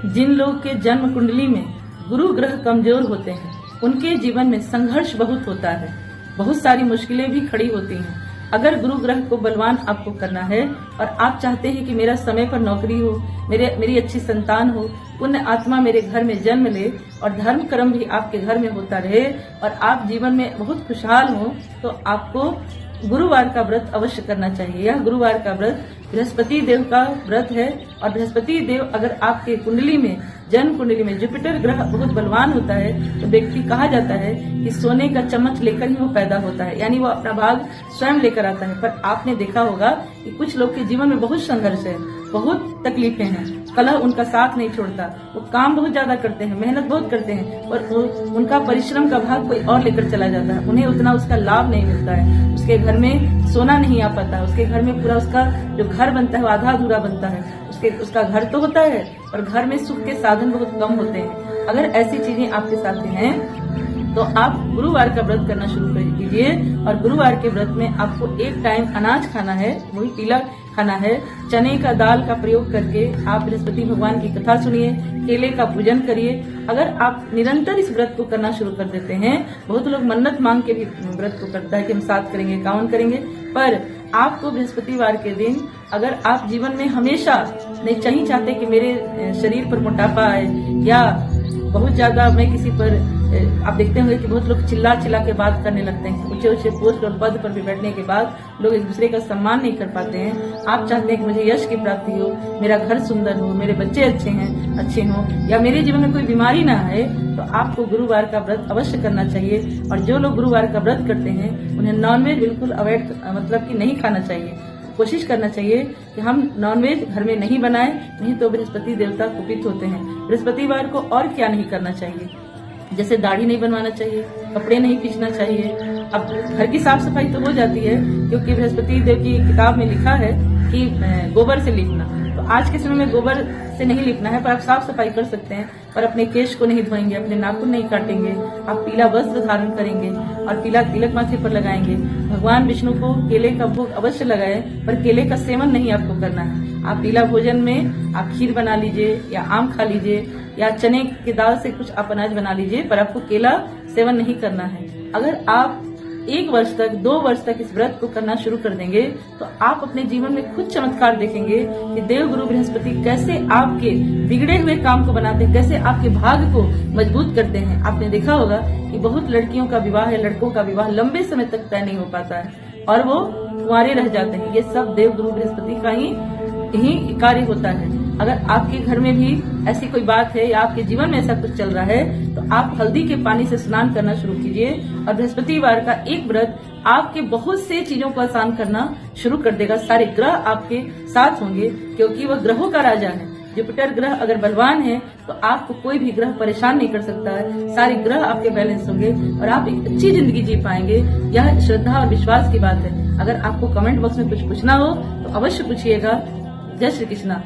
जिन लोग के जन्म कुंडली में गुरु ग्रह कमजोर होते हैं उनके जीवन में संघर्ष बहुत होता है, बहुत सारी मुश्किलें भी खड़ी होती हैं। अगर गुरु ग्रह को बलवान आपको करना है और आप चाहते हैं कि मेरा समय पर नौकरी हो, मेरी अच्छी संतान हो, पुण्य आत्मा मेरे घर में जन्म ले और धर्म कर्म भी आपके घर में होता रहे और आप जीवन में बहुत खुशहाल हो, तो आपको गुरुवार का व्रत अवश्य करना चाहिए। यह गुरुवार का व्रत बृहस्पति देव का व्रत है और बृहस्पति देव अगर आपके कुंडली में जन्म कुंडली में जुपिटर ग्रह बहुत बलवान होता है तो व्यक्ति कहा जाता है कि सोने का चम्मच लेकर ही वो पैदा होता है, यानी वो अपना भाग स्वयं लेकर आता है। पर आपने देखा होगा कि कुछ लोग के जीवन में बहुत संघर्ष है, बहुत तकलीफें हैं, कलह उनका साथ नहीं छोड़ता, वो काम बहुत ज्यादा करते हैं, मेहनत बहुत करते हैं और उनका परिश्रम का भाग कोई और लेकर चला जाता है, उन्हें उतना उसका लाभ नहीं मिलता है, उसके घर में सोना नहीं आ पाता, उसके घर में पूरा उसका जो घर बनता है वो आधा अधूरा बनता है, उसका घर तो होता है और घर में सुख के साधन बहुत कम होते हैं। अगर ऐसी चीजें आपके साथ हैं तो आप गुरुवार का व्रत करना शुरू कीजिए और गुरुवार के व्रत में आपको एक टाइम अनाज खाना है, वही पीला खाना है, चने का दाल का प्रयोग करके आप बृहस्पति भगवान की कथा सुनिए, केले का पूजन करिए। अगर आप निरंतर इस व्रत को करना शुरू कर देते हैं, बहुत लोग मन्नत मांग के भी व्रत को करता है कि हम 7 करेंगे 51 करेंगे, पर आपको बृहस्पतिवार के दिन अगर आप जीवन में हमेशा नहीं चाहते कि मेरे शरीर पर मोटापा आए या बहुत ज्यादा मैं किसी पर, आप देखते होंगे कि बहुत लोग चिल्ला के बात करने लगते हैं, ऊंचे पोस्ट और पद पर भी बैठने के बाद लोग एक दूसरे का सम्मान नहीं कर पाते हैं। आप चाहते हैं कि मुझे यश की प्राप्ति हो, मेरा घर सुंदर हो, मेरे बच्चे अच्छे हों या मेरे जीवन में कोई बीमारी ना आए, तो आपको गुरुवार का व्रत अवश्य करना चाहिए। और जो लोग गुरुवार का व्रत करते हैं उन्हें नॉनवेज बिल्कुल अवॉइड, मतलब कि नहीं खाना चाहिए। कोशिश करना चाहिए कि हम नॉनवेज घर में नहीं बनाएं, नहीं तो बृहस्पति देवता कुपित होते हैं। बृहस्पतिवार को और क्या नहीं करना चाहिए, जैसे दाढ़ी नहीं बनवाना चाहिए, कपड़े नहीं पीसना चाहिए। अब घर की साफ सफाई तो हो जाती है क्योंकि बृहस्पति देव की किताब में लिखा है कि गोबर से लिपना, तो आज के समय में गोबर से नहीं लिपना है, पर आप साफ सफाई कर सकते हैं, पर अपने केश को नहीं धोएंगे, अपने नाखून नहीं काटेंगे, आप पीला वस्त्र धारण करेंगे और पीला तिलक माथे पर लगाएंगे। भगवान विष्णु को केले का भोग अवश्य लगाए, पर केले का सेवन नहीं आपको करना है। आप पीला भोजन में आप खीर बना लीजिए या आम खा लीजिए या चने की दाल से कुछ आप अनाज बना लीजिए, पर आपको केला सेवन नहीं करना है। अगर आप 1 वर्ष तक 2 वर्ष तक इस व्रत को करना शुरू कर देंगे तो आप अपने जीवन में खुद चमत्कार देखेंगे कि देव गुरु बृहस्पति कैसे आपके बिगड़े हुए काम को बनाते हैं, कैसे आपके भाग को मजबूत करते हैं। आपने देखा होगा कि बहुत लड़कियों का विवाह या लड़कों का विवाह लंबे समय तक तय नहीं हो पाता है और वो कुंवारे रह जाते हैं। ये सब देव गुरु बृहस्पति का ही कार्य होता है। अगर आपके घर में भी ऐसी कोई बात है या आपके जीवन में ऐसा कुछ चल रहा है तो आप हल्दी के पानी से स्नान करना शुरू कीजिए और बृहस्पतिवार का एक व्रत आपके बहुत से चीजों को आसान करना शुरू कर देगा। सारे ग्रह आपके साथ होंगे क्योंकि वह ग्रहों का राजा है। जुपिटर ग्रह अगर बलवान है तो आपको कोई भी ग्रह परेशान नहीं कर सकता है, सारे ग्रह आपके बैलेंस होंगे और आप एक अच्छी जिंदगी जी पाएंगे। यह श्रद्धा और विश्वास की बात है। अगर आपको कमेंट बॉक्स में कुछ पूछना हो तो अवश्य पूछिएगा। जय श्री कृष्णा।